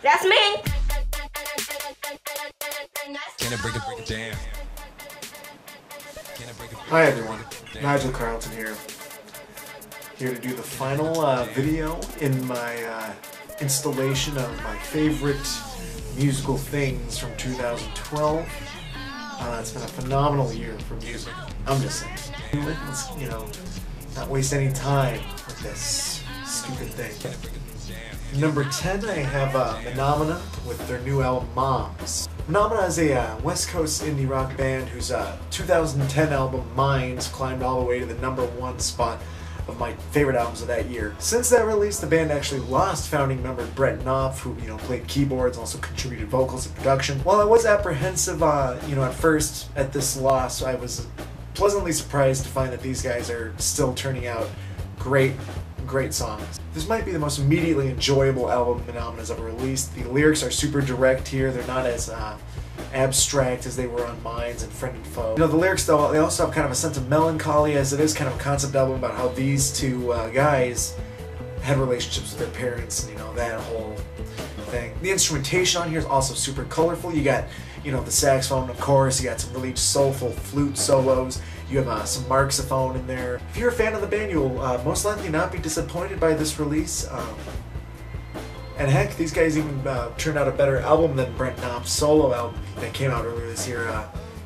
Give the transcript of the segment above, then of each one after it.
That's me. Can I break it down? Hi everyone, Nigel Carlton here. Here to do the final video in my installation of my favorite musical things from 2012. It's been a phenomenal year for music. I'm just saying. Let's, not waste any time with this stupid thing. Number 10, I have Phenomena with their new album, Moms. Phenomena is a West Coast indie rock band whose 2010 album, Minds, climbed all the way to the #1 spot of my favorite albums of that year. Since that release, the band actually lost founding member Brett Knopf, who played keyboards, also contributed vocals and production. While I was apprehensive, at first at this loss, I was pleasantly surprised to find that these guys are still turning out great songs. This might be the most immediately enjoyable album Phenomena's ever released. The lyrics are super direct here. They're not as abstract as they were on Minds and Friend and Foe. The lyrics, though, they also have kind of a sense of melancholy, as it is kind of a concept album about how these two guys had relationships with their parents, and that whole thing. The instrumentation on here is also super colorful. You got, the saxophone, of course. You got some really soulful flute solos. You have some marxophone in there. If you're a fan of the band, you'll most likely not be disappointed by this release. And heck, these guys even turned out a better album than Brett Knopf's solo album that came out earlier this year.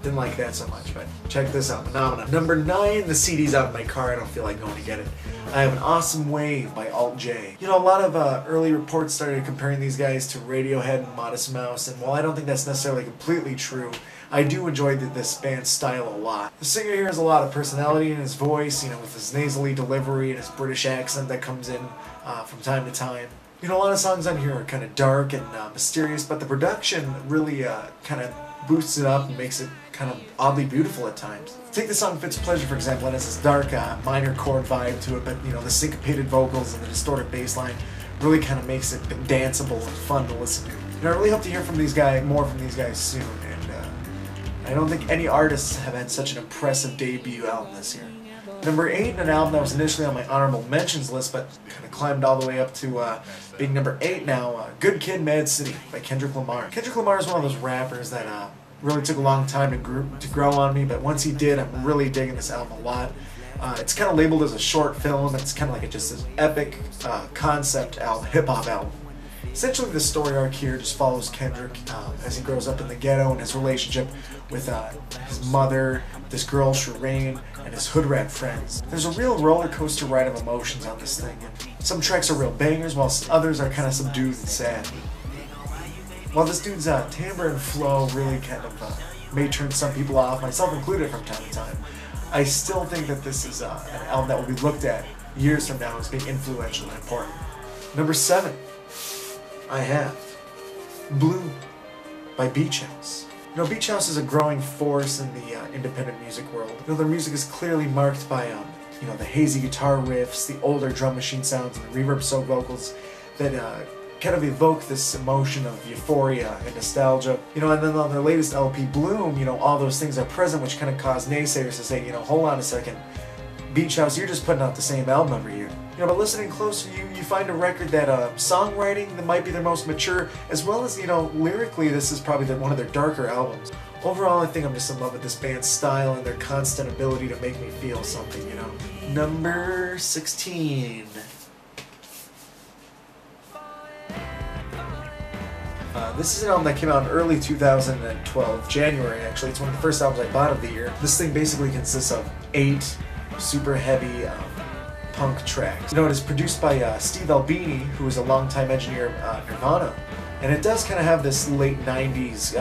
Didn't like that so much, but check this out, Phenomena. Number 9, the CD's out in my car. I don't feel like going to get it. I have An Awesome Wave by Alt J. A lot of early reports started comparing these guys to Radiohead and Modest Mouse, and while I don't think that's necessarily completely true, I do enjoy this band's style a lot. The singer here has a lot of personality in his voice, with his nasally delivery and his British accent that comes in from time to time. A lot of songs on here are kind of dark and mysterious, but the production really kind of boosts it up and makes it kind of oddly beautiful at times. Take the song Fitz Pleasure, for example. It has this dark minor chord vibe to it, but the syncopated vocals and the distorted bass line really kind of makes it danceable and fun to listen to. I really hope to hear from more from these guys soon, and I don't think any artists have had such an impressive debut album this year. Number 8, an album that was initially on my honorable mentions list, but kind of climbed all the way up to being number 8 now, Good Kid, Mad City by Kendrick Lamar. Kendrick Lamar is one of those rappers that really took a long time to grow on me, but once he did, I'm really digging this album a lot. It's kind of labeled as a short film. It's kind of like just this epic concept album, hip-hop album. Essentially, the story arc here just follows Kendrick as he grows up in the ghetto and his relationship with his mother, this girl Shireen, and his hood rat friends. There's a real roller coaster ride of emotions on this thing. And some tracks are real bangers, while others are kind of subdued and sad. While this dude's timbre and flow really kind of may turn some people off, myself included from time to time, I still think that this is an album that will be looked at years from now as being influential and important. Number 7. I have Blue by Beach House. Beach House is a growing force in the independent music world. Their music is clearly marked by the hazy guitar riffs, the older drum machine sounds, and the reverb-soaked vocals that kind of evoke this emotion of euphoria and nostalgia. And then on their latest LP, Bloom, all those things are present, which kind of cause naysayers to say, hold on a second, Beach House, you're just putting out the same album every year. But listening closer, you find a record that songwriting that might be their most mature, as well as, lyrically, this is probably one of their darker albums. Overall, I think I'm just in love with this band's style and their constant ability to make me feel something, Number 16. This is an album that came out in early 2012, January actually. It's one of the first albums I bought of the year. This thing basically consists of 8 super heavy punk tracks. It is produced by Steve Albini, who is a longtime engineer of Nirvana, and it does kind of have this late 90s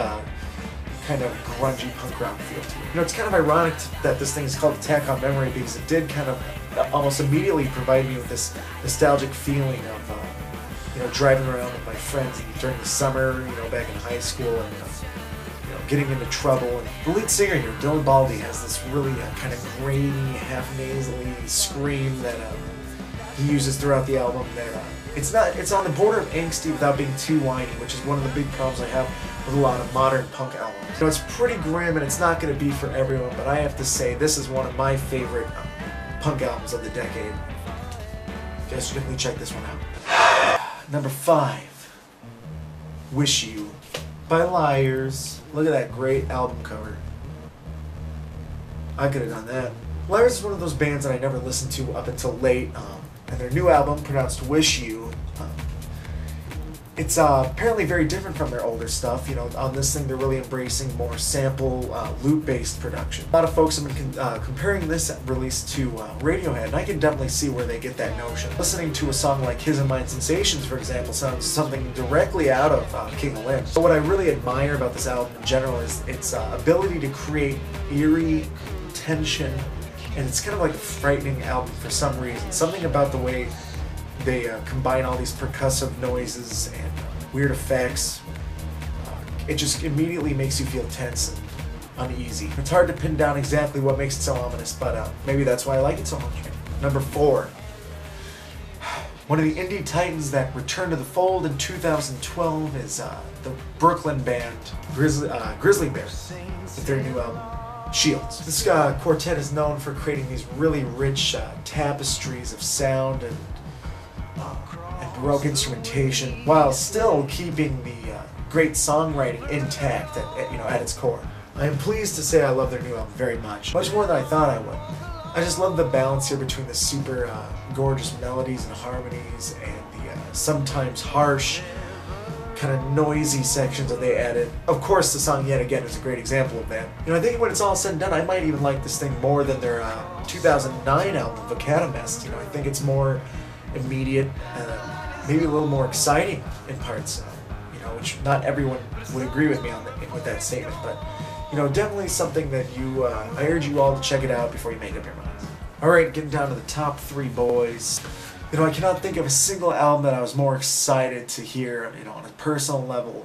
kind of grungy punk rock feel to it. It's kind of ironic that this thing is called Attack on Memory, because it did kind of almost immediately provide me with this nostalgic feeling of driving around with my friends during the summer, back in high school, and getting into trouble. And the lead singer here, Dylan Baldy, has this really kind of grainy, half-nasally scream that he uses throughout the album. That it's on the border of angsty without being too whiny, which is one of the big problems I have with a lot of modern punk albums. It's pretty grim and it's not going to be for everyone, but I have to say this is one of my favorite punk albums of the decade. You guys should definitely check this one out. Number 5. Wish You by Liars. Look at that great album cover. I could have done that. Liars is one of those bands that I never listened to up until late, and their new album, pronounced Wish You, it's apparently very different from their older stuff. You know, on this thing they're really embracing more sample, loop-based production. A lot of folks have been comparing this release to Radiohead, and I can definitely see where they get that notion. Listening to a song like His and Mine Sensations, for example, sounds something directly out of King of Limbs. But what I really admire about this album in general is its ability to create eerie tension, and it's kind of like a frightening album for some reason. Something about the way they combine all these percussive noises and weird effects. It just immediately makes you feel tense and uneasy. It's hard to pin down exactly what makes it so ominous, but maybe that's why I like it so much. Number 4. One of the indie titans that returned to the fold in 2012 is the Brooklyn band Grizzly Bears with their new album, Shields. This quartet is known for creating these really rich tapestries of sound and Baroque instrumentation, while still keeping the great songwriting intact at its core. I am pleased to say I love their new album very much more than I thought I would. I just love the balance here between the super gorgeous melodies and harmonies and the sometimes harsh, kind of noisy sections that they added. Of course, the song Yet Again is a great example of that. You know, I think when it's all said and done, I might even like this thing more than their 2009 album, Vacatomest. You know, I think it's more immediate, maybe a little more exciting in parts, you know, which not everyone would agree with me on with that statement, but you know, definitely something that I urge you all to check it out before you make up your minds. Alright, getting down to the top 3 boys. You know, I cannot think of a single album that I was more excited to hear, you know, on a personal level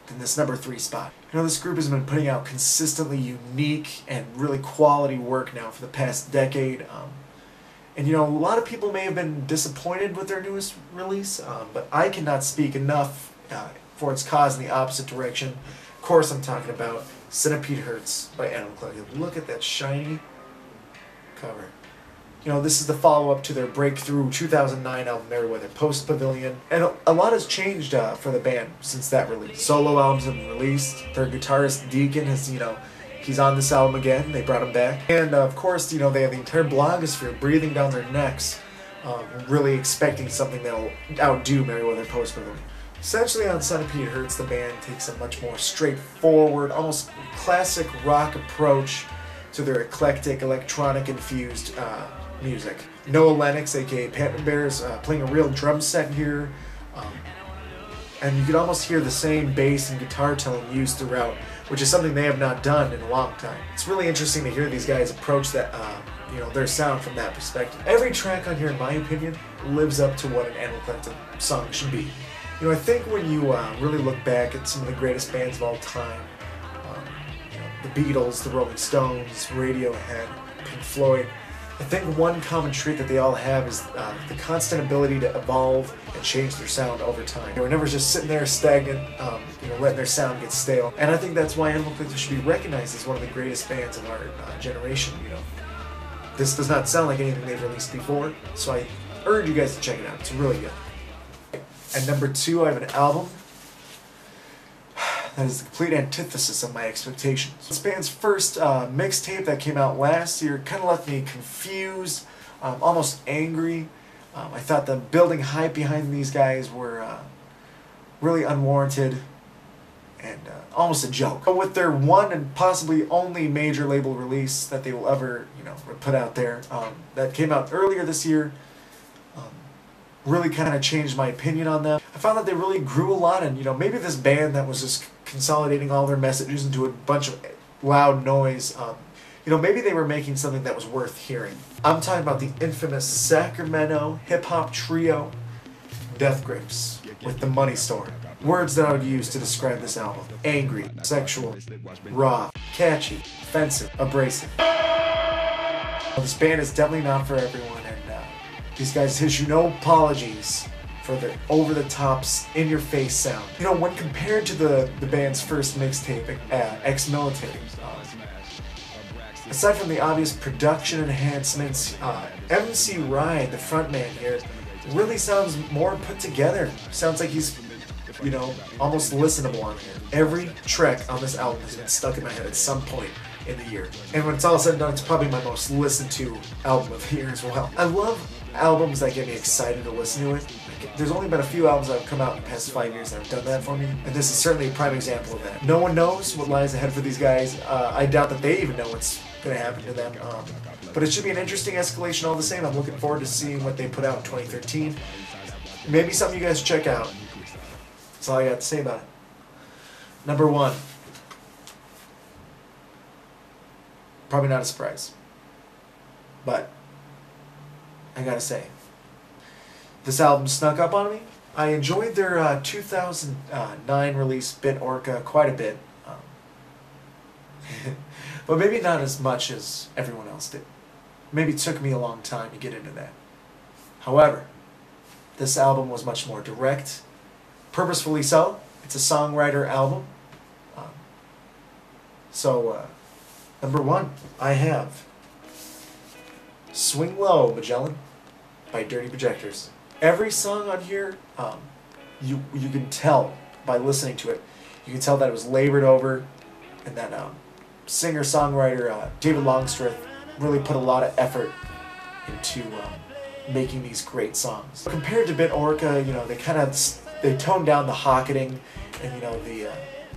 than this number 3 spot. You know, this group has been putting out consistently unique and really quality work now for the past decade. And you know, a lot of people may have been disappointed with their newest release, but I cannot speak enough for its cause in the opposite direction. Of course, I'm talking about Centipede Hurts by Animal Collective. Look at that shiny cover. You know, this is the follow-up to their breakthrough 2009 album, Merriweather Post-Pavilion. And a lot has changed for the band since that release. Solo albums have been released. Their guitarist, Deacon, has, you know, he's on this album again. They brought him back. And of course, you know, they have the entire blogosphere breathing down their necks, really expecting something that'll outdo Merriweather Post-Pavilion. Essentially on Centipede Hurts, the band takes a much more straightforward, almost classic rock approach to their eclectic, electronic-infused music. Noah Lennox, aka Patman Bears, playing a real drum set here, and you can almost hear the same bass and guitar tone used throughout, which is something they have not done in a long time. It's really interesting to hear these guys approach that, you know, their sound from that perspective. Every track on here, in my opinion, lives up to what an Animal Collective song should be. You know, I think when you really look back at some of the greatest bands of all time, you know, the Beatles, the Rolling Stones, Radiohead, Pink Floyd, I think one common trait that they all have is the constant ability to evolve and change their sound over time. They were never just sitting there stagnant, you know, letting their sound get stale. And I think that's why Animal Collective should be recognized as one of the greatest bands of our generation. You know, this does not sound like anything they've released before, so I urge you guys to check it out. It's really good. At number 2, I have an album that is the complete antithesis of my expectations. This band's first mixtape that came out last year kind of left me confused, almost angry. I thought the building hype behind these guys were really unwarranted and almost a joke. But with their one and possibly only major label release that they will ever, you know, put out there, that came out earlier this year, really kind of changed my opinion on them. I found that they really grew a lot, and you know, maybe this band that was just consolidating all their messages into a bunch of loud noise, you know, maybe they were making something that was worth hearing. I'm talking about the infamous Sacramento hip-hop trio, Death Grips, with The Money Store. Words that I would use to describe this album: angry, sexual, raw, catchy, offensive, abrasive. Well, this band is definitely not for everyone, and these guys issue no apologies for their over-the-top, in-your-face sound. You know, when compared to the band's first mixtape, Ex-Military, aside from the obvious production enhancements, MC Ryan, the frontman here, really sounds more put together. Sounds like he's you know, almost listenable on here. Every track on this album has been stuck in my head at some point in the year. And when it's all said and done, it's probably my most listened to album of the year as well. I love albums that get me excited to listen to it. There's only been a few albums that have come out in the past 5 years that have done that for me, and this is certainly a prime example of that. No one knows what lies ahead for these guys. I doubt that they even know what's going to happen to them. But it should be an interesting escalation all the same. I'm looking forward to seeing what they put out in 2013. Maybe something you guys check out. That's all I got to say about it. Number 1. Probably not a surprise. But I gotta say, this album snuck up on me. I enjoyed their 2009 release, Bit Orca, quite a bit. But maybe not as much as everyone else did. Maybe it took me a long time to get into that. However, this album was much more direct, purposefully so. It's a songwriter album. Number 1, I have Swing Low, Magellan by Dirty Projectors. Every song on here, you can tell by listening to it, you can tell that it was labored over, and that singer-songwriter David Longstreth really put a lot of effort into making these great songs. Compared to Bit Orca, you know, they toned down the hocketing and, you know, the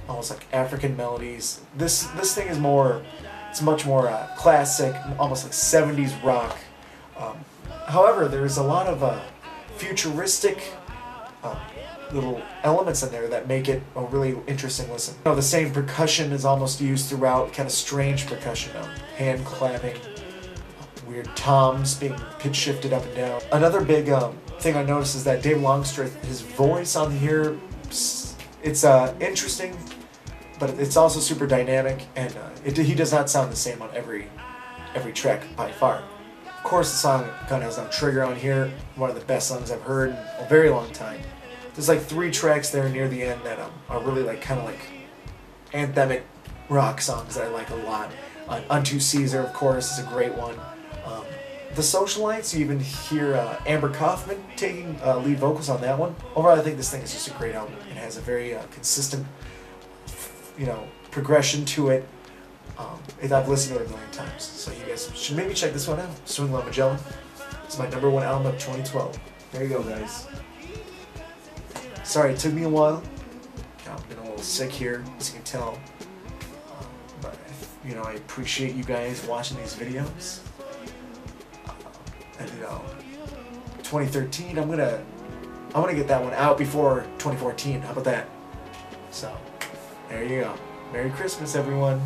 almost like African melodies. This thing is more, it's much more classic, almost like 70s rock. However, there's a lot of futuristic little elements in there that make it a really interesting listen. You know, the same percussion is almost used throughout, kind of strange percussion, hand clapping, weird toms being pitch shifted up and down. Another big thing I noticed is that Dave Longstreth, his voice on here, it's interesting, but it's also super dynamic, and he does not sound the same on every track by far. Of course, the song kind of has no trigger on here, one of the best songs I've heard in a very long time. There's like 3 tracks there near the end that are really like kind of like anthemic rock songs that I like a lot. Unto Caesar, of course, is a great one. The Socialites, you even hear Amber Kaufman taking lead vocals on that one. Overall, I think this thing is just a great album. It has a very consistent, you know, progression to it. I've listened to it a million times, so you guys should maybe check this one out. Swing Low, Magellan. It's my number 1 album of 2012. There you go, guys. Sorry, it took me a while. I've been a little sick here, as you can tell. But, you know, I appreciate you guys watching these videos. And, you know, 2013, I'm gonna get that one out before 2014. How about that? So, there you go. Merry Christmas, everyone.